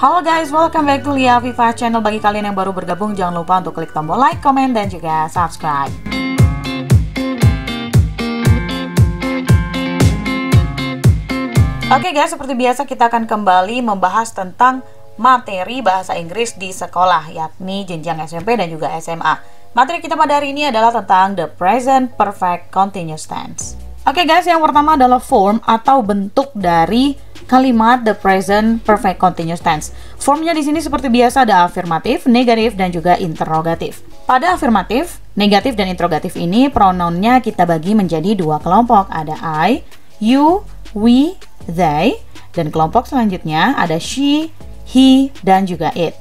Halo guys, welcome back to Lia Viva Channel. Bagi kalian yang baru bergabung, jangan lupa untuk klik tombol like, comment, dan juga subscribe. Oke guys, seperti biasa kita akan kembali membahas tentang materi bahasa Inggris di sekolah, yakni jenjang SMP dan juga SMA. Materi kita pada hari ini adalah tentang the present perfect continuous tense. Oke guys, yang pertama adalah form atau bentuk dari kalimat the present perfect continuous tense. Formnya di sini seperti biasa ada afirmatif, negatif, dan juga interrogatif. Pada afirmatif, negatif, dan interrogatif ini pronounnya kita bagi menjadi dua kelompok. Ada I, you, we, they, dan kelompok selanjutnya ada she, he, dan juga it.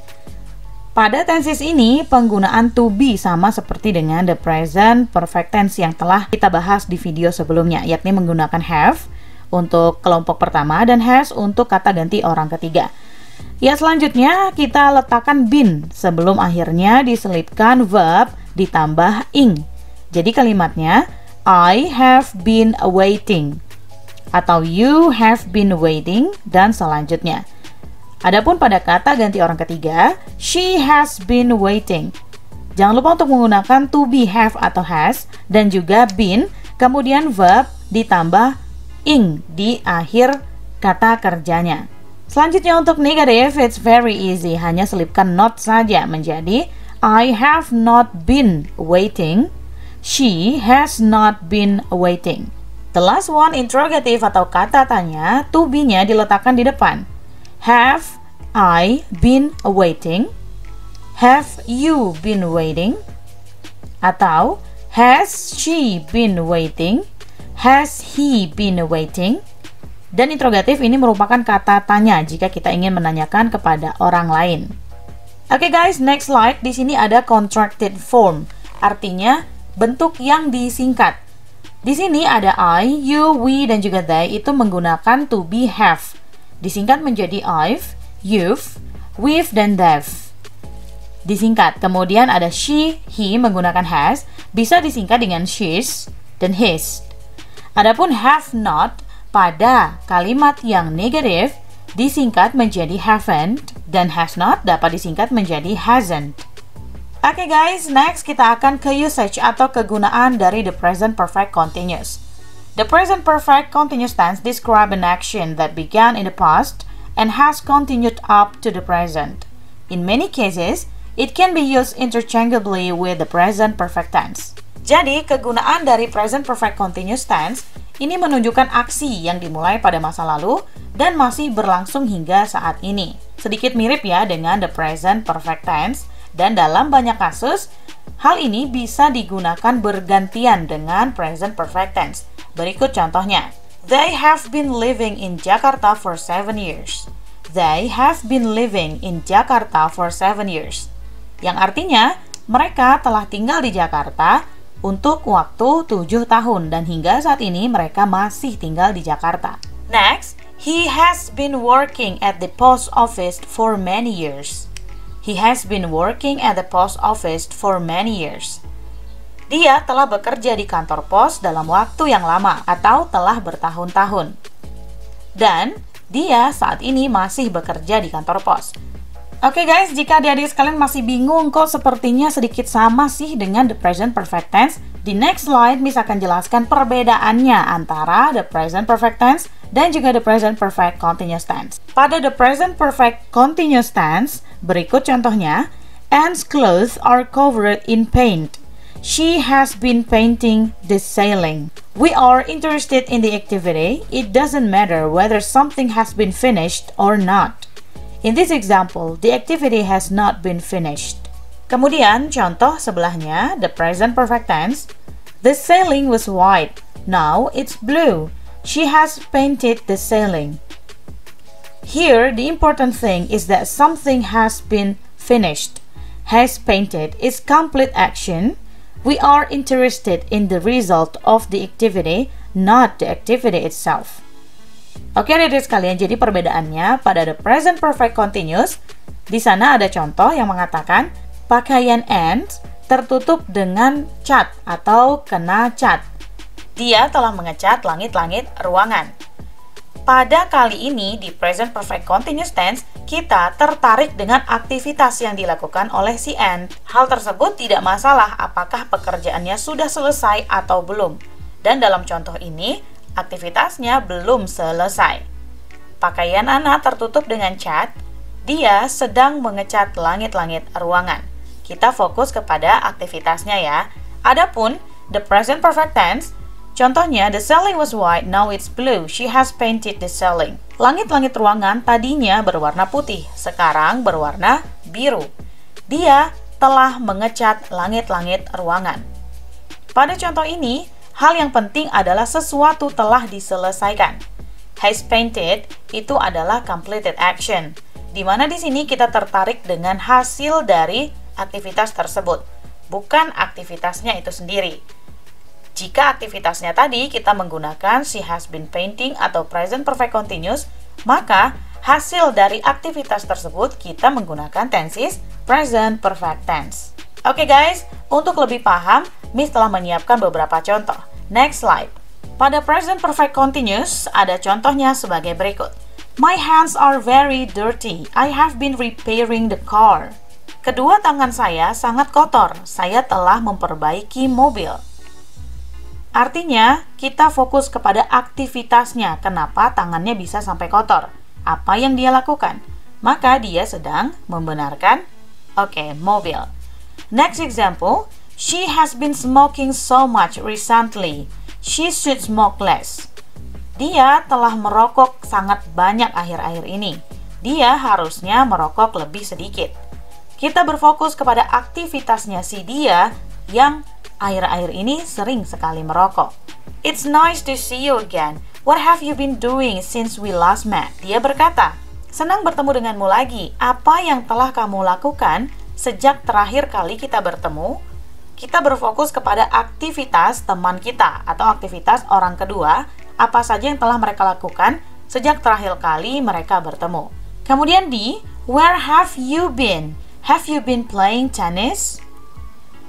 Pada tenses ini, penggunaan to be sama seperti dengan the present perfect tense yang telah kita bahas di video sebelumnya, yakni menggunakan have untuk kelompok pertama dan has untuk kata ganti orang ketiga. Ya, selanjutnya kita letakkan been sebelum akhirnya diselipkan verb ditambah ing. Jadi kalimatnya, I have been waiting, atau you have been waiting, dan selanjutnya. Adapun pada kata ganti orang ketiga, she has been waiting. Jangan lupa untuk menggunakan to be, have, atau has, dan juga been, kemudian verb ditambah ing di akhir kata kerjanya. Selanjutnya untuk negatif, it's very easy. Hanya selipkan not saja menjadi I have not been waiting, she has not been waiting. The last one, interrogative atau kata tanya, to be-nya diletakkan di depan. Have I been waiting? Have you been waiting? Atau has she been waiting? Has he been waiting? Dan interrogatif ini merupakan kata tanya jika kita ingin menanyakan kepada orang lain. Oke guys, next slide. Di sini ada contracted form, artinya bentuk yang disingkat. Di sini ada I, you, we, dan juga they itu menggunakan to be, have. Disingkat menjadi I've, you've, we've, dan they've. Disingkat. Kemudian ada she, he menggunakan has, bisa disingkat dengan she's dan his. Adapun have not pada kalimat yang negatif disingkat menjadi haven't, dan has not dapat disingkat menjadi hasn't. Oke guys, next kita akan ke usage atau kegunaan dari the present perfect continuous. The present perfect continuous tense describe an action that began in the past and has continued up to the present. In many cases, it can be used interchangeably with the present perfect tense. Jadi, kegunaan dari present perfect continuous tense ini menunjukkan aksi yang dimulai pada masa lalu dan masih berlangsung hingga saat ini. Sedikit mirip ya dengan the present perfect tense, dan dalam banyak kasus, hal ini bisa digunakan bergantian dengan present perfect tense. Berikut contohnya. They have been living in Jakarta for 7 years. They have been living in Jakarta for 7 years. Yang artinya, mereka telah tinggal di Jakarta untuk waktu 7 tahun dan hingga saat ini mereka masih tinggal di Jakarta. Next, he has been working at the post office for many years. He has been working at the post office for many years. Dia telah bekerja di kantor pos dalam waktu yang lama atau telah bertahun-tahun. Dan dia saat ini masih bekerja di kantor pos. Oke guys, jika adik-adik sekalian masih bingung kok sepertinya sedikit sama sih dengan the present perfect tense, di next slide Miss akan jelaskan perbedaannya antara the present perfect tense dan juga the present perfect continuous tense. Pada the present perfect continuous tense, berikut contohnya, Anne's clothes are covered in paint. She has been painting the ceiling. We are interested in the activity. It doesn't matter whether something has been finished or not. In this example, the activity has not been finished. Kemudian, contoh sebelahnya, the present perfect tense. The ceiling was white. Now it's blue. She has painted the ceiling. Here, the important thing is that something has been finished. Has painted is complete action. We are interested in the result of the activity, not the activity itself. Oke adik-adik sekalian, jadi perbedaannya pada the present perfect continuous, di sana ada contoh yang mengatakan pakaian Anne tertutup dengan cat atau kena cat. Dia telah mengecat langit-langit ruangan. Pada kali ini di present perfect continuous tense, kita tertarik dengan aktivitas yang dilakukan oleh si N. Hal tersebut tidak masalah apakah pekerjaannya sudah selesai atau belum. Dan dalam contoh ini, aktivitasnya belum selesai. Pakaian Anna tertutup dengan cat. Dia sedang mengecat langit-langit ruangan. Kita fokus kepada aktivitasnya ya. Adapun the present perfect tense, contohnya, the ceiling was white, now it's blue. She has painted the ceiling. Langit-langit ruangan tadinya berwarna putih, sekarang berwarna biru. Dia telah mengecat langit-langit ruangan. Pada contoh ini, hal yang penting adalah sesuatu telah diselesaikan. Has painted itu adalah completed action, di mana di sini kita tertarik dengan hasil dari aktivitas tersebut, bukan aktivitasnya itu sendiri. Jika aktivitasnya tadi kita menggunakan she has been painting atau present perfect continuous, maka hasil dari aktivitas tersebut kita menggunakan tenses present perfect tense. Oke guys, untuk lebih paham, Miss telah menyiapkan beberapa contoh. Next slide. Pada present perfect continuous, ada contohnya sebagai berikut. My hands are very dirty. I have been repairing the car. Kedua tangan saya sangat kotor. Saya telah memperbaiki mobil. Artinya, kita fokus kepada aktivitasnya. Kenapa tangannya bisa sampai kotor? Apa yang dia lakukan? Maka dia sedang membenarkan, mobil. Next example, she has been smoking so much recently. She should smoke less. Dia telah merokok sangat banyak akhir-akhir ini. Dia harusnya merokok lebih sedikit. Kita berfokus kepada aktivitasnya si dia yang akhir-akhir ini sering sekali merokok. It's nice to see you again. What have you been doing since we last met? Dia berkata, senang bertemu denganmu lagi. Apa yang telah kamu lakukan sejak terakhir kali kita bertemu? Kita berfokus kepada aktivitas teman kita atau aktivitas orang kedua, apa saja yang telah mereka lakukan sejak terakhir kali mereka bertemu. Kemudian di, where have you been? Have you been playing tennis?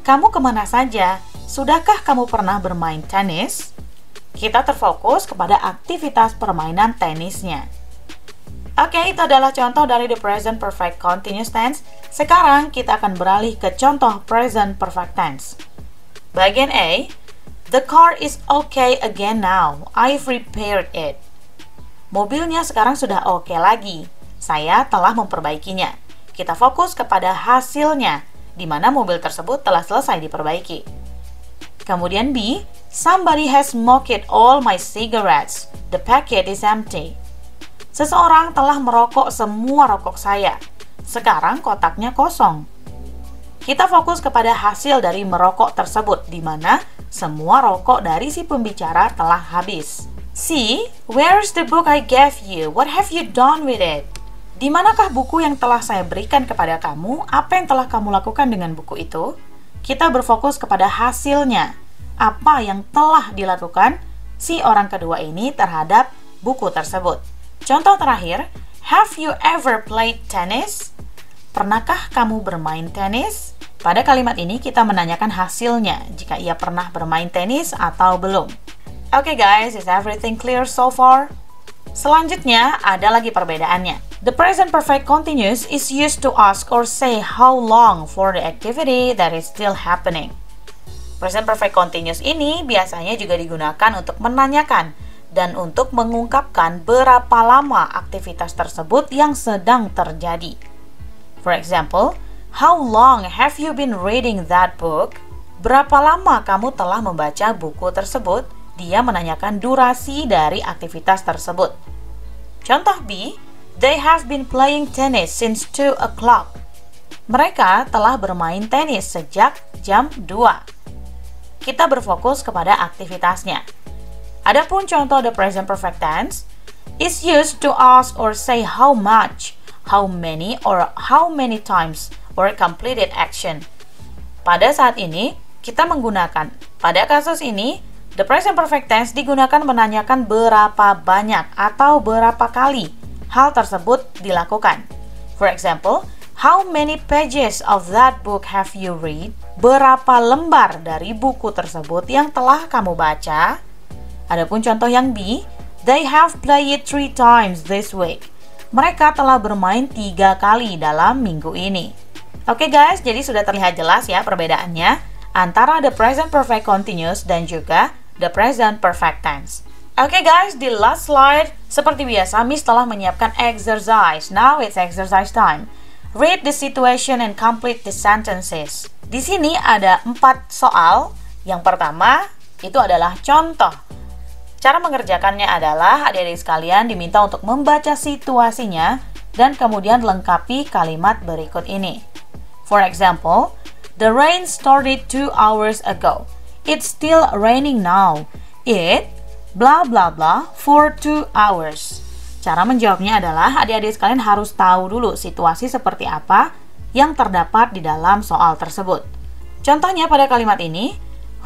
Kamu kemana saja? Sudahkah kamu pernah bermain tenis? Kita terfokus kepada aktivitas permainan tenisnya. Oke, itu adalah contoh dari the present perfect continuous tense. Sekarang kita akan beralih ke contoh present perfect tense. Bagian A, the car is okay again now. I've repaired it. Mobilnya sekarang sudah oke lagi. Saya telah memperbaikinya. Kita fokus kepada hasilnya, di mana mobil tersebut telah selesai diperbaiki. Kemudian B, somebody has smoked all my cigarettes. The packet is empty. Seseorang telah merokok semua rokok saya. Sekarang kotaknya kosong. Kita fokus kepada hasil dari merokok tersebut, di mana semua rokok dari si pembicara telah habis. C, where's the book I gave you? What have you done with it? Di manakah buku yang telah saya berikan kepada kamu? Apa yang telah kamu lakukan dengan buku itu? Kita berfokus kepada hasilnya. Apa yang telah dilakukan si orang kedua ini terhadap buku tersebut. Contoh terakhir, have you ever played tennis? Pernahkah kamu bermain tenis? Pada kalimat ini kita menanyakan hasilnya, jika ia pernah bermain tenis atau belum. Oke guys, is everything clear so far? Selanjutnya, ada lagi perbedaannya. The present perfect continuous is used to ask or say how long for the activity that is still happening. Present perfect continuous ini biasanya juga digunakan untuk menanyakan dan untuk mengungkapkan berapa lama aktivitas tersebut yang sedang terjadi. For example, how long have you been reading that book? Berapa lama kamu telah membaca buku tersebut? Dia menanyakan durasi dari aktivitas tersebut. Contoh B, they have been playing tennis since 2 o'clock. Mereka telah bermain tenis sejak jam 2. Kita berfokus kepada aktivitasnya. Adapun contoh the present perfect tense is used to ask or say how much, how many, or how many times or completed action. Pada saat ini, kita menggunakan, pada kasus ini, the present perfect tense digunakan menanyakan berapa banyak atau berapa kali hal tersebut dilakukan. For example, how many pages of that book have you read? Berapa lembar dari buku tersebut yang telah kamu baca? Adapun contoh yang B, they have played 3 times this week. mereka telah bermain 3 kali dalam minggu ini. Oke guys, jadi sudah terlihat jelas ya perbedaannya antara the present perfect continuous dan juga the present perfect tense. Oke guys, di last slide, seperti biasa, Miss telah menyiapkan exercise. Now it's exercise time. Read the situation and complete the sentences. Di sini ada 4 soal. Yang pertama, itu adalah contoh. Cara mengerjakannya adalah adik-adik sekalian diminta untuk membaca situasinya dan kemudian lengkapi kalimat berikut ini. For example, the rain started 2 hours ago. It's still raining now. It blah blah blah for 2 hours. Cara menjawabnya adalah adik-adik sekalian harus tahu dulu situasi seperti apa yang terdapat di dalam soal tersebut. Contohnya pada kalimat ini,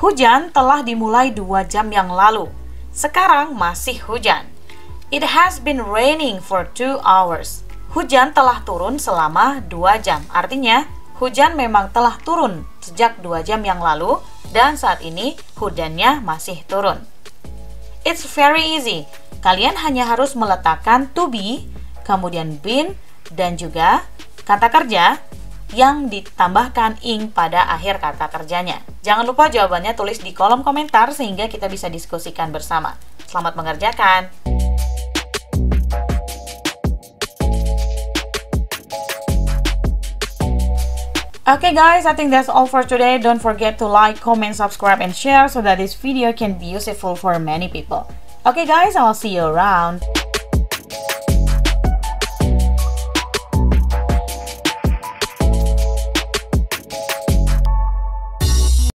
hujan telah dimulai 2 jam yang lalu. Sekarang masih hujan. It has been raining for 2 hours. Hujan telah turun selama 2 jam. Artinya, hujan memang telah turun sejak 2 jam yang lalu dan saat ini hujannya masih turun. It's very easy. Kalian hanya harus meletakkan to be, kemudian been, dan juga kata kerja yang ditambahkan ing pada akhir kata kerjanya. Jangan lupa jawabannya tulis di kolom komentar sehingga kita bisa diskusikan bersama. Selamat mengerjakan! Okay guys, I think that's all for today. Don't forget to like, comment, subscribe, and share so that this video can be useful for many people. Okay guys, I'll see you around.